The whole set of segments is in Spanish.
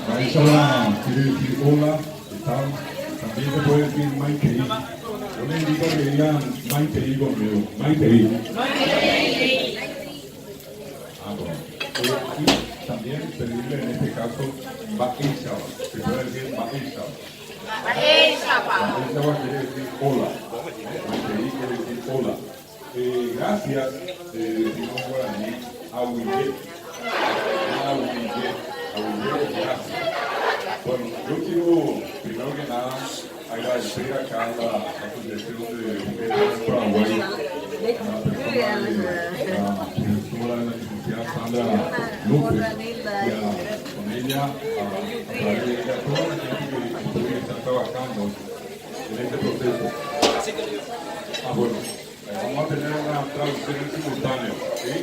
Maisha quiere decir hola, ¿qué tal? También se puede decir Maitei. Yo les invito a que digan Maitei conmigo. Maitei. Ah, bueno. Y también pedirle en este caso Baisha. Se puede decir Baisha. Baisha quiere decir hola. Maitei quiere decir hola. Gracias, decimos en guaraní, Ahuille. Gracias. Bueno, yo quiero, primero que nada, agradecer acá a la Asociación de Mujeres de Paraguay, a la persona de la profesora de la licenciada Sandra López, y con ella, a través de ella, toda la gente que está trabajando en este proceso. Ah, bueno, vamos a tener una traducción simultánea, ¿sí?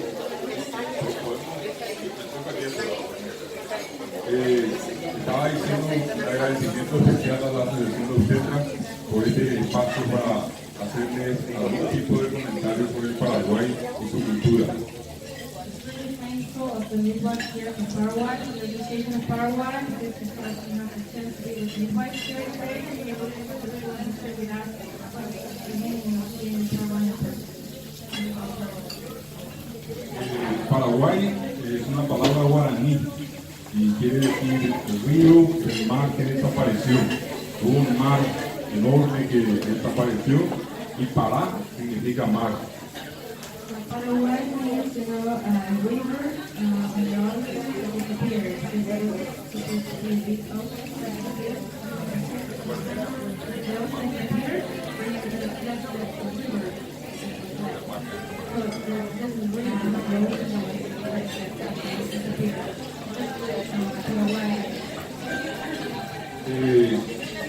Estaba diciendo un agradecimiento especial a la Asociación de Obstetras por este espacio para hacerles algún tipo de comentario sobre el Paraguay y su cultura. Of the midwives here from Paraguay, the Association of Paraguay, this is an opportunity with midwives here today, and we will share with us the meaning of being Paraguayan Paraguay es una palabra guaraní y quiere decir el río, el mar que desapareció. Hubo un mar enorme que desapareció y Pará significa mar. Paraguay means, a river on the other side that disappeared. And that is supposed to be a big ocean that disappeared. The ocean disappeared, and that's the river. So this is really not the original that disappeared.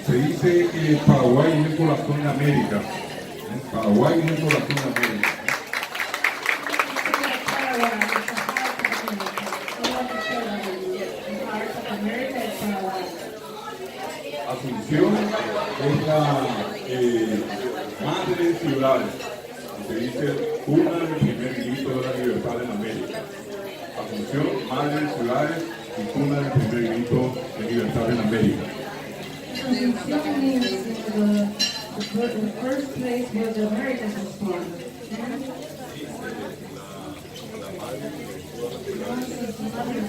Se dice que Paraguay es el corazón de América. Paraguay es el corazón de América. Asunción es la madre de ciudades. Se dice una del primer grito de la libertad en América. Asunción, madre de ciudades y cuna del primer grito de libertad en América. Asunción means the first place where the Americans were born.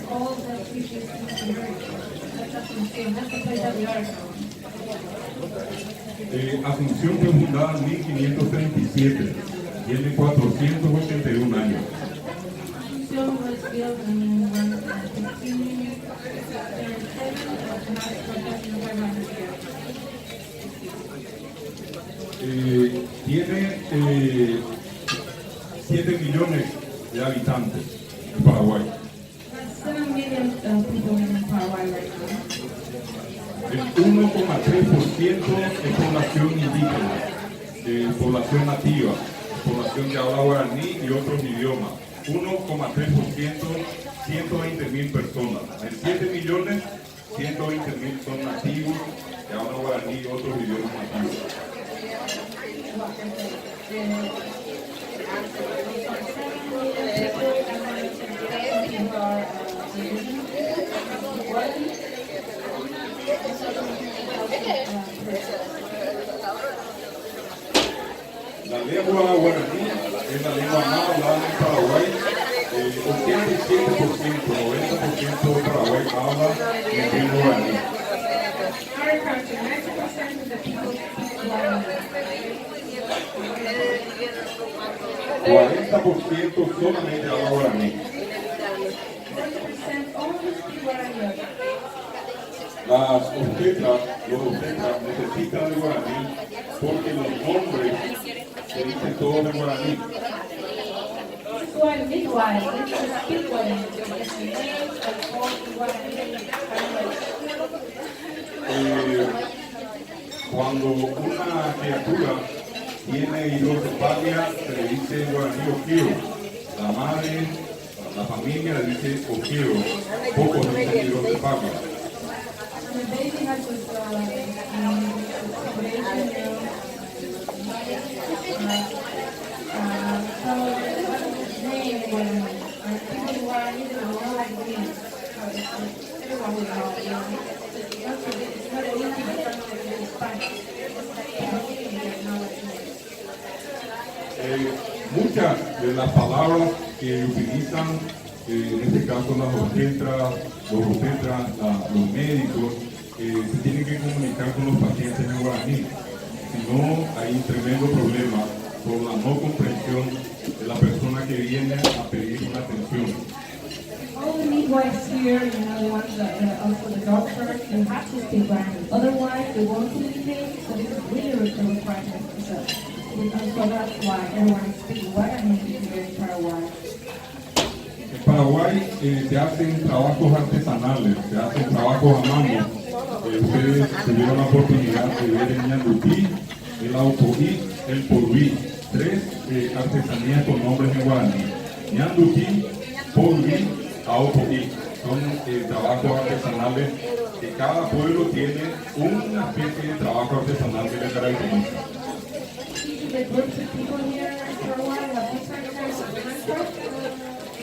All the species in America. That's Asunción. That's the place that we are from. Asunción fue fundada en 1537. Tiene 481 años. Asunción was built in 1537. Tiene 7 millones de habitantes en Paraguay. 7 million people in Paraguay right now. El 1,3% es población indígena, población nativa, población que habla guaraní y otros idiomas. 1,3%, 120.000 personas. En 7 millones, 120.000 son nativos que hablan guaraní y otros idiomas nativos. La lengua guaraní es la lengua más hablada en Paraguay. 87%, 90% de Paraguay habla en lengua guaraní. 40% solamente habla guaraní. Las obstetras, los obstetras necesitan el guaraní porque los nombres se dicen todos en guaraní. Cuando una criatura tiene hidrocefalia, se le dice en guaraní oquio. La madre, la familia le dice oquio. Pocos le dicen hidrocefalia. The baby has this so what is his name? People who are either know like this. everyone will know, you know. It's not easy to learn Spanish. Muchas de las palabras que utilizan, en este caso las obstetras, los médicos, se tienen que comunicar con los pacientes en guaraní. Si no, hay un tremendo problema por la no comprensión de la persona que viene a pedir una atención. All the midwives here, you know, the ones that also the doctors, you have to speak Guarani. Otherwise, they won't communicate. So this is really a requirement. So that's why everyone is speaking Guarani here in Paraguay. En Paraguay se hacen trabajos artesanales, se hacen trabajos a mano. Ustedes tuvieron la oportunidad de ver en Ñandutí, el Autoí, el Porví, tres artesanías con nombres en guaraní. Ñandutí, Porví, Autoí. Son trabajos artesanales que cada pueblo tiene una especie de trabajo artesanal que le caracteriza. The groups of people here in Paraguay have different kinds of handcraft,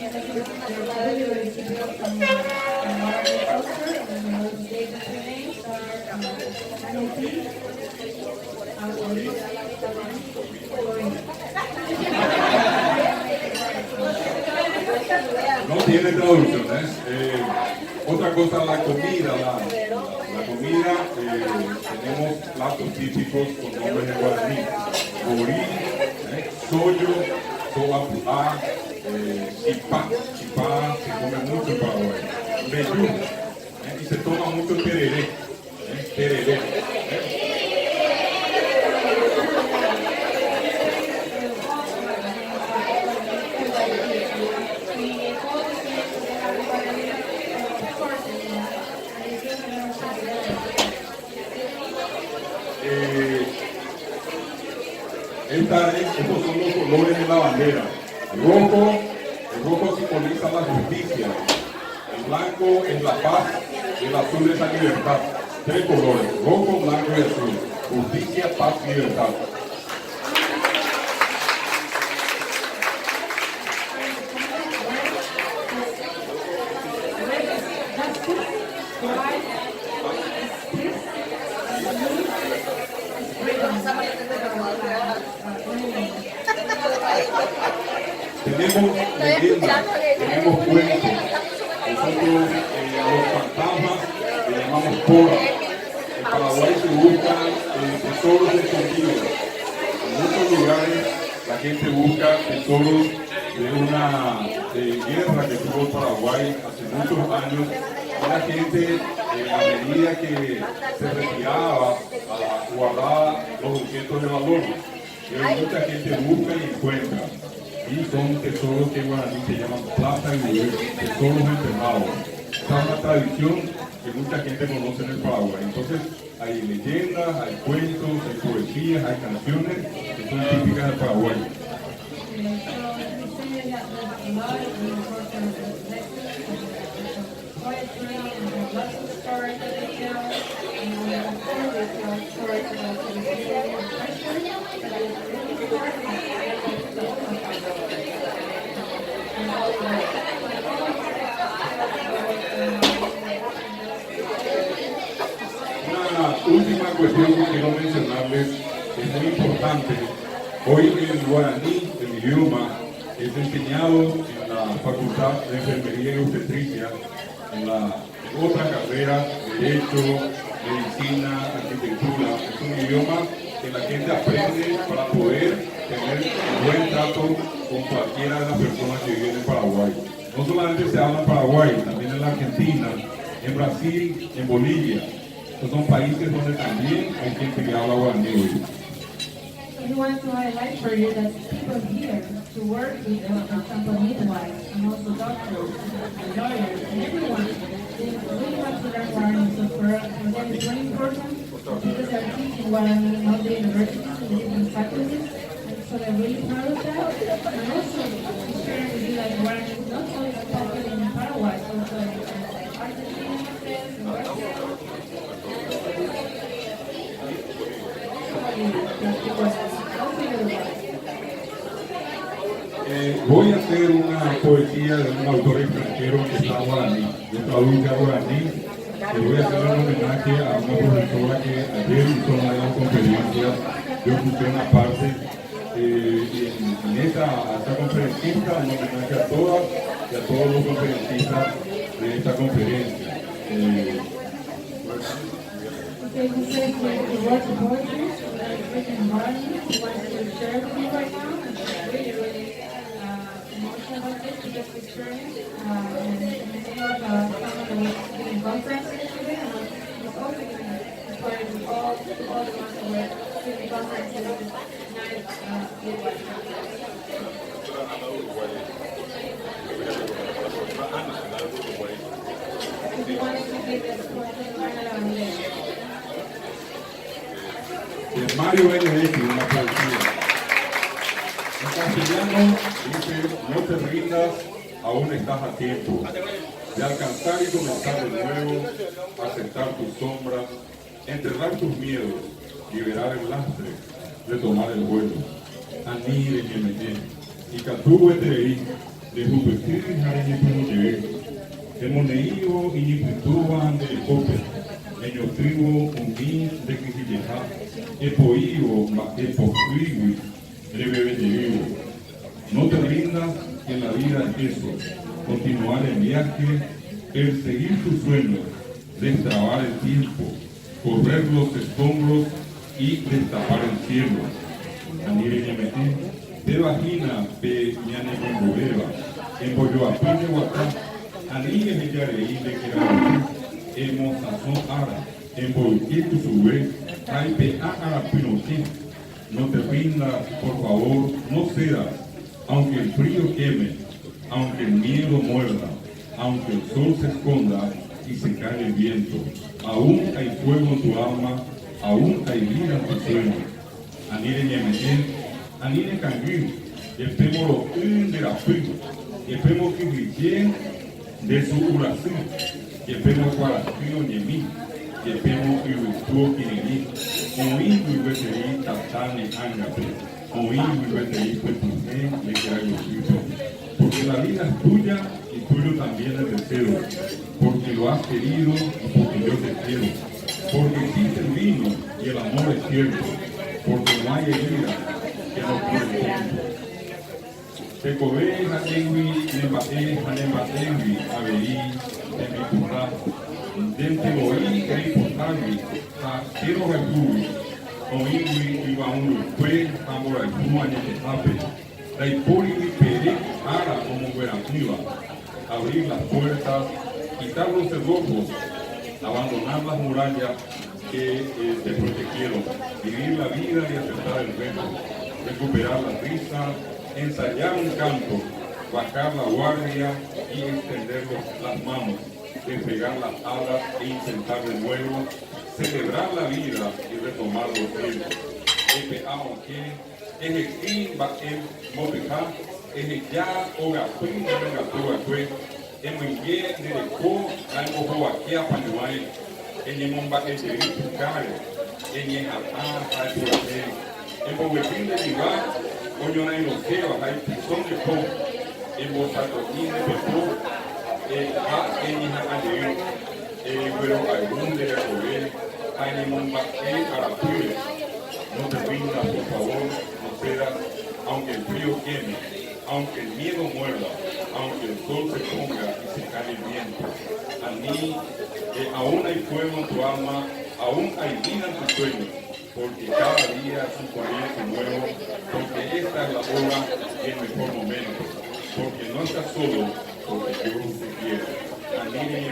and they're really keeping up from Guarani culture, and the different names are Ñandutí, Autoí, No tiene traducciones. Otra cosa, la comida. La comida, tenemos platos típicos con nombres en guaraní. Borí, sollo, soapurá, chipá. Chipá se come mucho en Paraguay. Meyú, y se toma mucho el tereré. Tereré. Estos son los colores de la bandera. El rojo simboliza la justicia, el blanco es la paz, el azul es la libertad. Tres colores, rojo, blanco y azul. Justicia, paz y libertad. Tenemos leyendas, tenemos cuentos. Nosotros a los fantasmas le llamamos pora. En Paraguay se buscan tesoros escondidos. En muchos lugares la gente busca tesoros de una guerra que tuvo Paraguay hace muchos años. La gente, a medida que se retiraba, guardaba los objetos de valor. Pero mucha gente busca y encuentra. Y son tesoros que en guaraní se llaman plata y buril, tesoros enterrados. Esta es una tradición que mucha gente conoce en el Paraguay. Entonces hay leyendas, hay cuentos, hay poesías, hay canciones que son típicas del Paraguay. Una última cuestión que quiero mencionarles es muy importante. Hoy el guaraní, el idioma, es enseñado en la Facultad de Enfermería y Obstetricia, en otra carrera, Derecho, Medicina, Arquitectura. Es un idioma que la gente aprende para poder tener un buen trato con cualquiera de las personas que viven en Paraguay. No solamente se habla en Paraguay, también en la Argentina, en Brasil, en Bolivia. Estos son países donde también hay gente que habla guaraní hoy. We want to highlight for you that people here to work with, for example, midwives and also doctors, and lawyers, and everyone, they really want to learn Guarani. So for them it's very important because they're teaching Guarani in all the universities and the different faculties, and so they're really proud of that. And also sharing with you that Guarani is not only popular in Paraguay, it's also in Argentina, and Brazil. Voy a hacer una poesía de un autor extranjero que está guaraní. yo traduzco a guaraní, que voy a hacer un homenaje a una profesora que ayer hizo una gran conferencia. Yo escuché una parte en esta conferencista, un homenaje a todas y a todos los conferencistas de esta conferencia. Okay, he says he wrote the poetry that is written in Marathi. He wants to share with you right now. And he's really, really emotional about this because of experience. And in the name of someone who was giving conferences today, and he's also giving inspired to all the ones who were giving conferences this night. He wanted to give this poetry to la bandera. De Mario Benedetti, una poesía. En castellano dice: no te rindas, aún estás a tiempo de alcanzar y comenzar de nuevo, aceptar tus sombras, enterrar tus miedos, liberar el lastre, retomar el vuelo. Anire que me tiene, y catuve te veí, de jupetir y jare ni te moneío y ni pintuban de cope. Ello tribu unís de Quijilleja, epoío, epocriwi, breve de vivo. No te rindas, que la vida es eso, continuar el viaje, perseguir tus sueños, destrabar el tiempo, correr los escombros y destapar el cielo. Anire Ñametí, de vagina, pe ñane con beba, en Boyoapín de Huacá, anille de Yareí de Querabí, hemos sazón ara, en Boyquí tu sube, caipe a Pinoquí. No te rindas, por favor, no cedas, aunque el frío queme, aunque el miedo muerda, aunque el sol se esconda y se cae el viento. Aún hay fuego en tu alma, aún hay vida en tu sueño. Anire Ñemetén, anire Cangui, espemo lo de la fe, espemo que brillén de su urací, espemo cuaracino Ñemí, espemo que virtuo Quirigí, oí y veterí tatane ángape, oí y veterí petujé, le queda yo. Porque la vida es tuya y tuyo también el deseo, porque lo has querido y porque yo te quiero, porque existe el vino y el amor es cierto, porque no hay herida que no cure el tiempo. Te cobé a Engui, Nembaengui, Averí, de mi curra, dente boí, Eipotavi, a Quiero Recubi, Oingui, Ibaún, Fue, Amor, Aipuma, Ñequetape, la Ipuri, Pere, Ara, como Veracruz, abrir las puertas, quitar los cerrojos, abandonar las murallas que te protegieron, vivir la vida y aceptar el reto, recuperar la risa, ensayar un canto, bajar la guardia y extender las manos, despegar las alas e intentar de nuevo, celebrar la vida y retomar los cielos. Ejequín Baem Motejá, Ejequá Ogapín Gatugatue, Emuye Nereco, Almojoaquea Panuay, Eñemomba Echeritare, Eñejatá, Alpurate, Emboguepín de Vivar, Oñona y los Jebas, hay Pizón de Po, Embosatoquín de Petó, Eñejatá, pero algún de Jacobé, Eñemomba Arapure. No te rindas, por favor, no cedas, aunque el frío queme, aunque el miedo muerda, aunque el sol se ponga y se cae el viento. A mí, aún hay fuego en tu alma, aún hay vida en tus sueños, porque cada día es un comienzo nuevo, porque esta es la hora y el mejor momento, porque no estás solo, porque Dios te quiere. Anire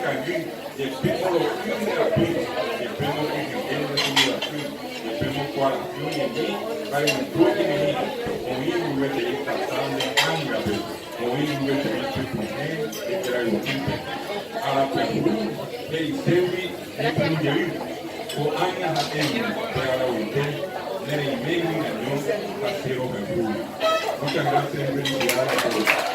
Cangui, y espero lo que de la pena, y espero que entiendas tu oración, y espero corazón en mí, para que tú en mí, oír un veterista sangre, ángel, oír un veterista mujer, y que la ilusión. A la Perú, que Isebi, que Perú, o años a él, para la unidad, de la imagen de Dios, a cero Perú. Muchas gracias y felicidades a todos.